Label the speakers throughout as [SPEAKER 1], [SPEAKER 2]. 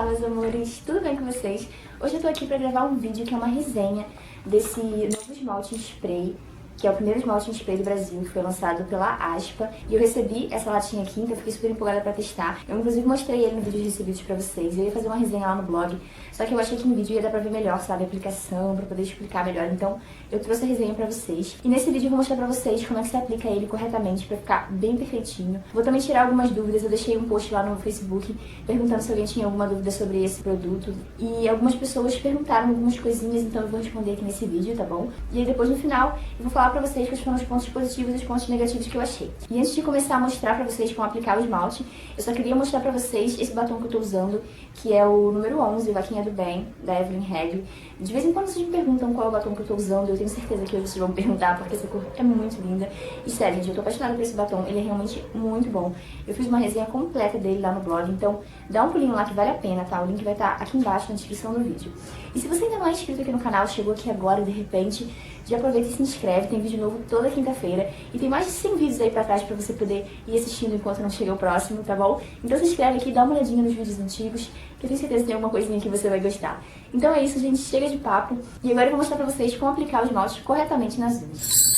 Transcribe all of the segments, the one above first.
[SPEAKER 1] meus amores, tudo bem com vocês? Hoje eu tô aqui pra gravar um vídeo que é uma resenha desse novo esmalte em spray, que é o primeiro esmalte em spray do Brasil, que foi lançado pela Aspa. E eu recebi essa latinha aqui, então eu fiquei super empolgada pra testar. Eu inclusive mostrei ele no vídeo de recebidos pra vocês. Eu ia fazer uma resenha lá no blog, só que eu achei que no vídeo ia dar pra ver melhor, sabe, a aplicação, pra poder explicar melhor. Então eu trouxe a resenha pra vocês. E nesse vídeo eu vou mostrar pra vocês como é que se aplica ele corretamente pra ficar bem perfeitinho. Vou também tirar algumas dúvidas, eu deixei um post lá no Facebook perguntando se alguém tinha alguma dúvida sobre esse produto. E algumas pessoas perguntaram algumas coisinhas, então eu vou responder aqui nesse vídeo, tá bom? E aí depois no final eu vou falar pra vocês quais foram os pontos positivos e os pontos negativos que eu achei. E antes de começar a mostrar pra vocês como aplicar o esmalte, eu só queria mostrar pra vocês esse batom que eu tô usando, que é o número 11, o Vaquinha do Bem, da Evelyn Regli. De vez em quando vocês me perguntam qual é o batom que eu tô usando, eu tenho certeza que hoje vocês vão me perguntar, porque essa cor é muito linda. E sério, gente, eu tô apaixonada por esse batom, ele é realmente muito bom. Eu fiz uma resenha completa dele lá no blog, então dá um pulinho lá que vale a pena, tá? O link vai estar aqui embaixo na descrição do vídeo. E se você ainda não é inscrito aqui no canal, chegou aqui agora e de repente, já aproveita e se inscreve, tem vídeo novo toda quinta-feira. E tem mais de 100 vídeos aí pra trás pra você poder ir assistindo enquanto não chega o próximo, tá bom? Então se inscreve aqui, dá uma olhadinha nos vídeos antigos, que eu tenho certeza que tem alguma coisinha que você vai gostar. Então é isso, gente, chega de papo. E agora eu vou mostrar pra vocês como aplicar os esmalte corretamente nas unhas.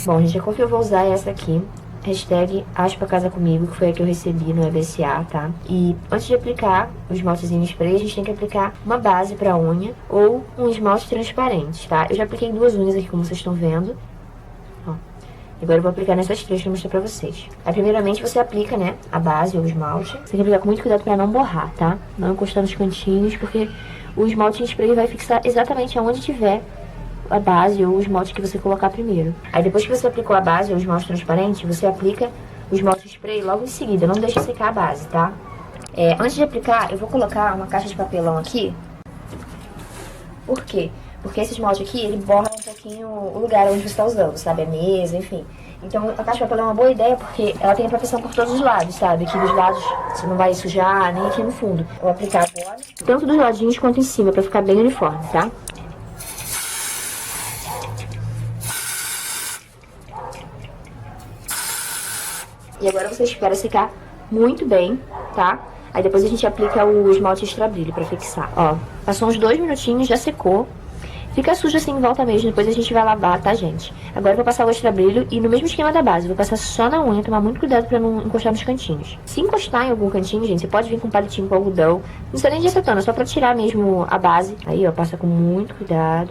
[SPEAKER 1] Bom, gente, a cor que eu vou usar é essa aqui. Hashtag Aspa Casa Comigo, que foi a que eu recebi no EBSA, tá? E antes de aplicar o esmaltezinho spray, a gente tem que aplicar uma base pra unha ou um esmalte transparente, tá? Eu já apliquei em duas unhas aqui, como vocês estão vendo. Ó. Agora eu vou aplicar nessas três que eu vou mostrar pra vocês. Aí, primeiramente, você aplica, né, a base ou o esmalte. Você tem que aplicar com muito cuidado pra não borrar, tá? Não encostar nos cantinhos, porque o esmalte em spray vai fixar exatamente aonde tiver a base ou o esmalte que você colocar primeiro. Aí depois que você aplicou a base ou o esmalte transparente, você aplica o esmalte spray logo em seguida. Não deixa secar a base, tá? Antes de aplicar, eu vou colocar uma caixa de papelão aqui. Por quê? Porque esse esmalte aqui, ele borra um pouquinho o lugar onde você está usando, sabe? A mesa, enfim. Então a caixa de papelão é uma boa ideia porque ela tem a proteção por todos os lados, sabe? Aqui dos lados você não vai sujar, nem aqui no fundo. Eu vou aplicar agora, tanto dos ladinhos quanto em cima, pra ficar bem uniforme, tá? E agora você espera secar muito bem, tá? Aí depois a gente aplica o esmalte extra brilho pra fixar. Ó, passou uns 2 minutinhos, já secou. Fica sujo assim em volta mesmo, depois a gente vai lavar, tá, gente? Agora eu vou passar o extra brilho e no mesmo esquema da base, vou passar só na unha, tomar muito cuidado pra não encostar nos cantinhos. Se encostar em algum cantinho, gente, você pode vir com um palitinho com algodão. Não precisa nem de acetona, só pra tirar mesmo a base. Aí, ó, passa com muito cuidado.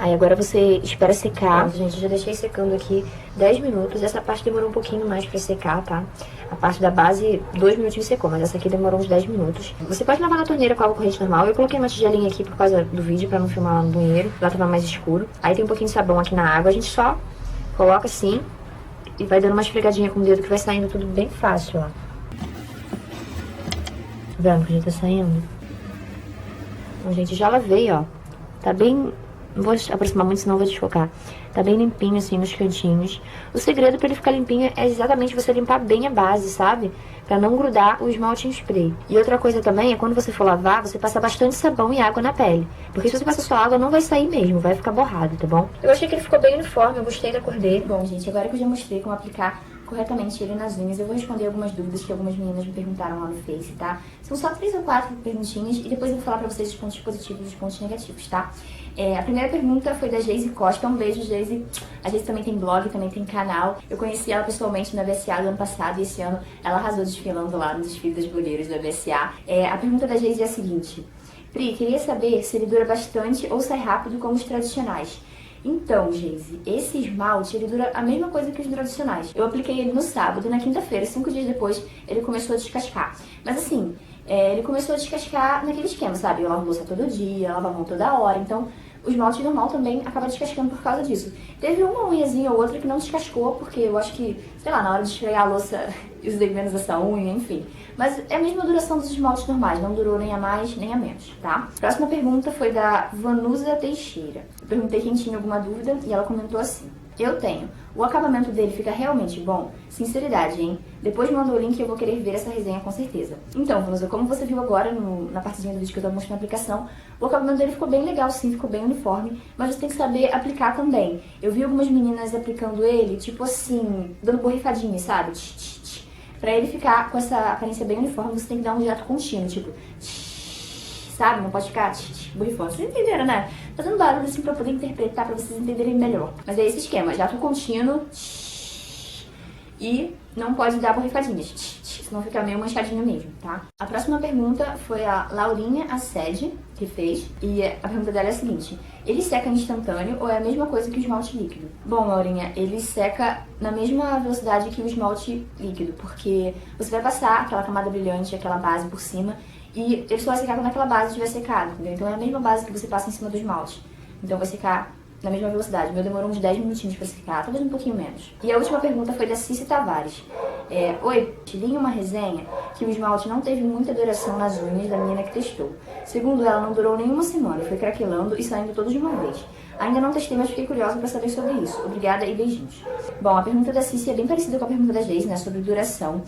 [SPEAKER 1] Aí agora você espera secar. Gente, eu já deixei secando aqui 10 minutos. Essa parte demorou um pouquinho mais pra secar, tá? A parte da base, 2 minutinhos secou, mas essa aqui demorou uns 10 minutos. Você pode lavar na torneira com água corrente normal. Eu coloquei uma tigelinha aqui por causa do vídeo, pra não filmar lá no banheiro. Lá tava mais escuro. Aí tem um pouquinho de sabão aqui na água. A gente só coloca assim e vai dando uma esfregadinha com o dedo que vai saindo tudo bem fácil, ó. Tá vendo que já tá saindo? Então, gente, já lavei, ó. Tá bem... Não vou aproximar muito, senão eu vou desfocar. Tá bem limpinho, assim, nos cantinhos. O segredo pra ele ficar limpinho é exatamente você limpar bem a base, sabe? Pra não grudar o esmalte em spray. E outra coisa também é quando você for lavar, você passa bastante sabão e água na pele. Porque se você passar só água, não vai sair mesmo, vai ficar borrado, tá bom? Eu achei que ele ficou bem uniforme, eu gostei da cor dele. Bom, gente, agora que eu já mostrei como aplicar corretamente ele nas unhas, eu vou responder algumas dúvidas que algumas meninas me perguntaram lá no Face, tá? São só 3 ou 4 perguntinhas e depois eu vou falar pra vocês os pontos positivos e os pontos negativos, tá? A primeira pergunta foi da Geise Costa. Um beijo, Geise. A Geise também tem blog, também tem canal. Eu conheci ela pessoalmente no EBSA do ano passado e esse ano ela arrasou desfilando lá no desfile das blogueiras do EBSA. A pergunta da Geise é a seguinte: Pri, queria saber se ele dura bastante ou sai rápido como os tradicionais. Então, Geise, esse esmalte, ele dura a mesma coisa que os tradicionais. Eu apliquei ele no sábado e na quinta-feira, 5 dias depois, ele começou a descascar. Mas assim, ele começou a descascar naquele esquema, sabe? Eu lavo louça todo dia, lavo a mão toda hora, então o esmalte normal também acaba descascando por causa disso. Teve uma unhazinha ou outra que não descascou, porque eu acho que, sei lá, na hora de esfregar a louça eu usei menos essa unha, enfim. Mas é a mesma duração dos esmaltes normais, não durou nem a mais nem a menos, tá? Próxima pergunta foi da Vanusa Teixeira. Eu perguntei quem tinha alguma dúvida e ela comentou assim: Eu tenho. O acabamento dele fica realmente bom? Sinceridade, hein? Depois manda o link e eu vou querer ver essa resenha com certeza. Então, Vanusa, como você viu agora na partezinha do vídeo que eu tô mostrando a aplicação, o acabamento dele ficou bem legal sim, ficou bem uniforme, mas você tem que saber aplicar também. Eu vi algumas meninas aplicando ele, tipo assim, dando borrifadinhas, sabe? Pra ele ficar com essa aparência bem uniforme, você tem que dar um jato contínuo, tipo... Sabe? Não pode ficar borrifando. Vocês entenderam, né? Fazendo barulho assim pra poder interpretar, pra vocês entenderem melhor. Mas é esse esquema, jato contínuo. E não pode dar borrifadinhas. Senão fica meio manchadinho mesmo, tá? A próxima pergunta foi a Laurinha Assede, que fez. E a pergunta dela é a seguinte: ele seca instantâneo ou é a mesma coisa que o esmalte líquido? Bom, Laurinha, ele seca na mesma velocidade que o esmalte líquido, porque você vai passar aquela camada brilhante, aquela base por cima, e ele só vai secar quando aquela base estiver secada, entendeu? Então é a mesma base que você passa em cima do esmalte. Então vai secar na mesma velocidade. O meu demorou uns 10 minutinhos pra secar, talvez um pouquinho menos. E a última pergunta foi da Cici Tavares. Oi, li em uma resenha que o esmalte não teve muita duração nas unhas da menina que testou. Segundo ela, não durou nenhuma semana, foi craquelando e saindo todos de uma vez. Ainda não testei, mas fiquei curiosa pra saber sobre isso. Obrigada e beijinhos. Bom, a pergunta da Cici é bem parecida com a pergunta da Geise, né, sobre duração.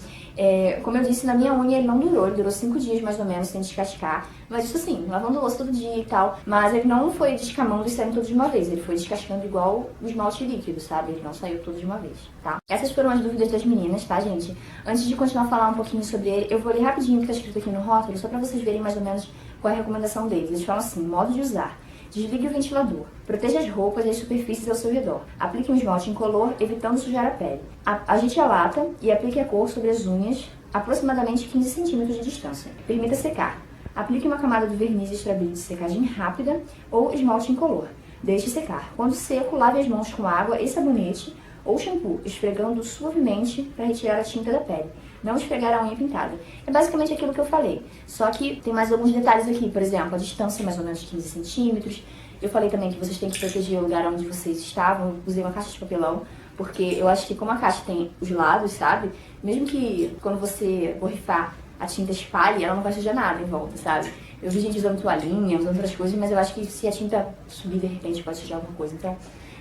[SPEAKER 1] Como eu disse, na minha unha ele não durou, ele durou 5 dias mais ou menos sem descascar. Mas isso assim, lavando o osso todo dia e tal. Mas ele não foi descamando e saindo todos de uma vez. Ele foi descascando igual o esmalte líquido, sabe? Ele não saiu todos de uma vez, tá? Essas foram as dúvidas das meninas, tá, gente? Antes de continuar a falar um pouquinho sobre ele, eu vou ler rapidinho o que tá escrito aqui no rótulo, só pra vocês verem mais ou menos qual é a recomendação deles. Eles falam assim: modo de usar. Desligue o ventilador. Proteja as roupas e as superfícies ao seu redor. Aplique um esmalte incolor, evitando sujar a pele. Agite a lata e aplique a cor sobre as unhas, aproximadamente 15 centímetros de distância. Permita secar. Aplique uma camada de verniz extra brilho de secagem rápida ou esmalte incolor. Deixe secar. Quando seco, lave as mãos com água e sabonete ou shampoo, esfregando suavemente para retirar a tinta da pele. Não esfregar a unha pintada. É basicamente aquilo que eu falei. Só que tem mais alguns detalhes aqui. Por exemplo, a distância é mais ou menos 15 centímetros. Eu falei também que vocês têm que proteger o lugar onde vocês estavam. Eu usei uma caixa de papelão, porque eu acho que como a caixa tem os lados, sabe? Mesmo que quando você borrifar a tinta espalhe, ela não vai sujar nada em volta, sabe? Eu vi gente usando toalhinha, usando outras coisas, mas eu acho que se a tinta subir de repente pode sujar alguma coisa. Então,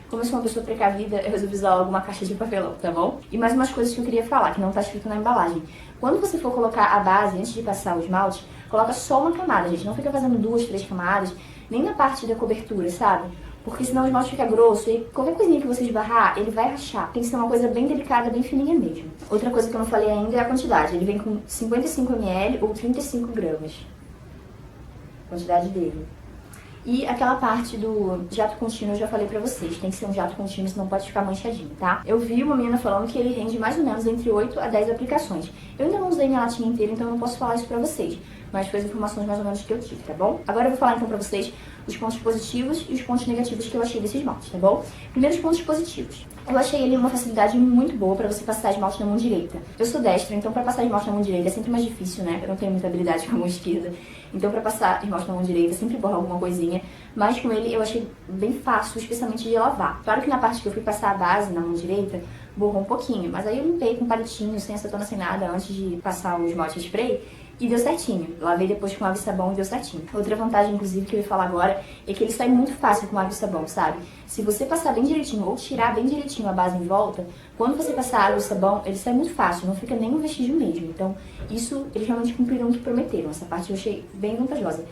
[SPEAKER 1] como eu sou uma pessoa precavida, eu resolvi usar alguma caixa de papelão, tá bom? E mais umas coisas que eu queria falar, que não tá escrito na embalagem. Quando você for colocar a base, antes de passar o esmalte, coloca só uma camada, gente. Não fica fazendo 2, 3 camadas, nem na parte da cobertura, sabe? Porque senão o esmalte fica grosso e qualquer coisinha que você esbarrar, ele vai rachar. Tem que ser uma coisa bem delicada, bem fininha mesmo. Outra coisa que eu não falei ainda é a quantidade. Ele vem com 55 ml ou 35 gramas. Quantidade dele. E aquela parte do jato contínuo eu já falei pra vocês, tem que ser um jato contínuo, senão pode ficar manchadinho, tá? Eu vi uma menina falando que ele rende mais ou menos entre 8 a 10 aplicações. Eu ainda não usei minha latinha inteira, então eu não posso falar isso pra vocês, mas foi as informações mais ou menos que eu tive, tá bom? Agora eu vou falar então pra vocês os pontos positivos e os pontos negativos que eu achei desse esmalte, tá bom? Primeiro, os pontos positivos. Eu achei ele uma facilidade muito boa pra você passar esmalte na mão direita. Eu sou destra, então pra passar esmalte na mão direita é sempre mais difícil, né? Eu não tenho muita habilidade com a mão esquerda. Então pra passar esmalte na mão direita sempre borra alguma coisinha. Mas com ele eu achei bem fácil, especialmente de lavar. Claro que na parte que eu fui passar a base na mão direita, borrou um pouquinho. Mas aí eu limpei com palitinho, sem acetona, sem nada, antes de passar o esmalte spray. E deu certinho. Lavei depois com água e sabão e deu certinho. Outra vantagem, inclusive, que eu ia falar agora, é que ele sai muito fácil com água e sabão, sabe? Se você passar bem direitinho ou tirar bem direitinho a base em volta, quando você passar água e sabão, ele sai muito fácil, não fica nem um vestígio mesmo. Então, isso eles realmente cumpriram o que prometeram. Essa parte eu achei bem vantajosa.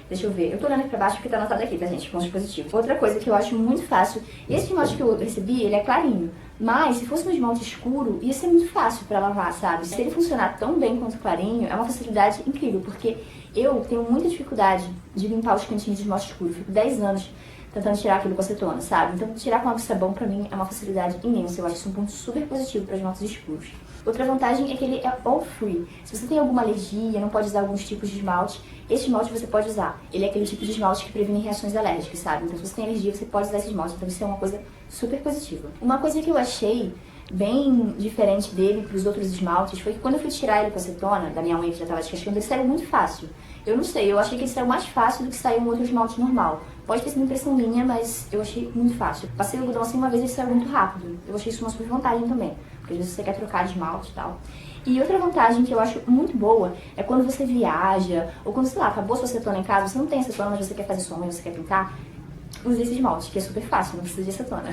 [SPEAKER 1] Deixa eu ver. Eu tô olhando aqui pra baixo porque tá anotado aqui, tá, gente? Pontos positivos. Outra coisa que eu acho muito fácil, esse esmalte que eu recebi, ele é clarinho. Mas, se fosse um esmalte escuro, ia ser muito fácil pra lavar, sabe? Se ele funcionar tão bem quanto clarinho, é uma facilidade incrível. Porque eu tenho muita dificuldade de limpar os cantinhos de esmalte escuro. Fico 10 anos tentando tirar aquilo com acetona, sabe? Então, tirar com água e sabão, pra mim, é uma facilidade imensa. Eu acho isso um ponto super positivo para esmaltes escuros. Outra vantagem é que ele é all free. Se você tem alguma alergia, não pode usar alguns tipos de esmalte, esse esmalte você pode usar. Ele é aquele tipo de esmalte que previne reações alérgicas, sabe? Então, se você tem alergia, você pode usar esse esmalte. Então, isso é uma coisa super positiva. Uma coisa que eu achei bem diferente dele para os outros esmaltes foi que quando eu fui tirar ele com acetona, da minha unha que já estava descascando, ele saiu muito fácil. Eu não sei, eu achei que ele saiu mais fácil do que saiu um outro esmalte normal. Pode ter sido impressão minha, mas eu achei muito fácil. Passei o algodão assim uma vez e ele saiu muito rápido. Eu achei isso uma super vantagem também, porque às vezes você quer trocar de esmalte e tal. E outra vantagem que eu acho muito boa é quando você viaja, ou quando, sei lá, acabou sua acetona em casa, você não tem acetona, mas você quer fazer sua unha, você quer pintar. use esse esmalte, que é super fácil, não precisa de acetona.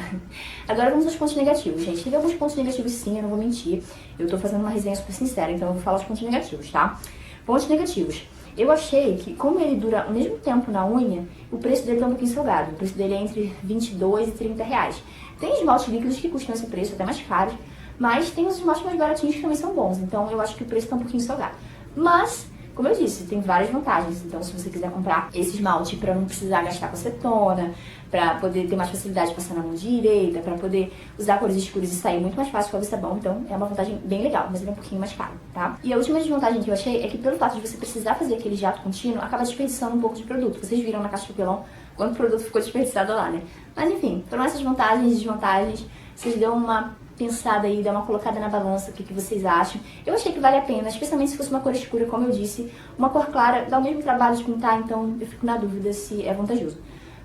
[SPEAKER 1] Agora vamos aos pontos negativos, gente. Teve alguns pontos negativos sim, eu não vou mentir. Eu tô fazendo uma resenha super sincera, então eu vou falar os pontos negativos, tá? Pontos negativos. Eu achei que, como ele dura o mesmo tempo na unha, o preço dele tá um pouquinho salgado. O preço dele é entre 22 e 30 reais. Tem esmaltes líquidos que custam esse preço, até mais caros, mas tem os esmaltes mais baratinhos que também são bons. Então eu acho que o preço tá um pouquinho salgado. Mas, como eu disse, tem várias vantagens. Então, se você quiser comprar esse esmalte para não precisar gastar com acetona, para poder ter mais facilidade de passar na mão direita, para poder usar cores escuras e sair muito mais fácil com o sabão, então é uma vantagem bem legal, mas ele é um pouquinho mais caro, tá? E a última desvantagem que eu achei é que pelo fato de você precisar fazer aquele jato contínuo, acaba desperdiçando um pouco de produto. Vocês viram na caixa de papelão quanto produto ficou desperdiçado lá, né? Mas enfim, foram essas vantagens e desvantagens. Vocês dão uma pensada aí, dá uma colocada na balança, o que vocês acham. Eu achei que vale a pena, especialmente se fosse uma cor escura, como eu disse. Uma cor clara dá o mesmo trabalho de pintar, então eu fico na dúvida se é vantajoso.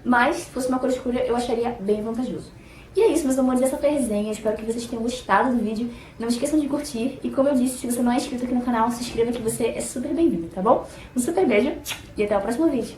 [SPEAKER 1] Mas, se fosse uma cor escura, eu acharia bem vantajoso. E é isso, meus amores, essa foi a resenha. Espero que vocês tenham gostado do vídeo. Não esqueçam de curtir. E como eu disse, se você não é inscrito aqui no canal, se inscreva que você é super bem-vindo, tá bom? Um super beijo e até o próximo vídeo.